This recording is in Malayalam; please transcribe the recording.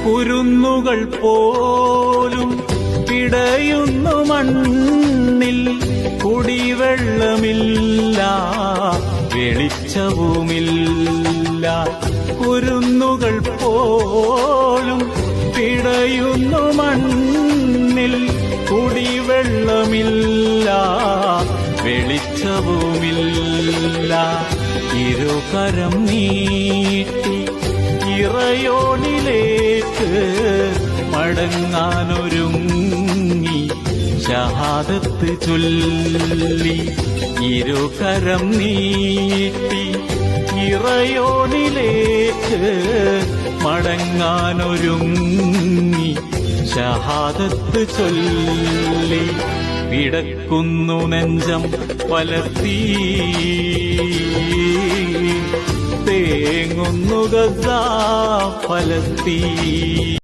കുരുന്നുകൾ പോലും പിടയുന്നു മണ്ണിൽ. കുടിവെള്ളമില്ല, വെളിച്ചവുമില്ല. കുരുന്നുകൾ പോലും പിടയുന്നു മണ്ണിൽ. കുടിവെള്ളമില്ല, വെളിച്ചവുമില്ല. ഇരുകരം നീട്ടി ഇറയോനിലേക്ക് മടങ്ങാനൊരുങ്ങി ഷഹാദത്ത് ചൊല്ലി. ഇരുകരം നീട്ടി ഇറയോനിലേക്ക് മടങ്ങാനൊരുങ്ങി ഷഹാദത്ത് ചൊല്ലി. പിടക്കുന്നു നെഞ്ചം ഫലസ്തീൻ, തേങ്ങുന്നു ഗസാ ഫലസ്തീൻ.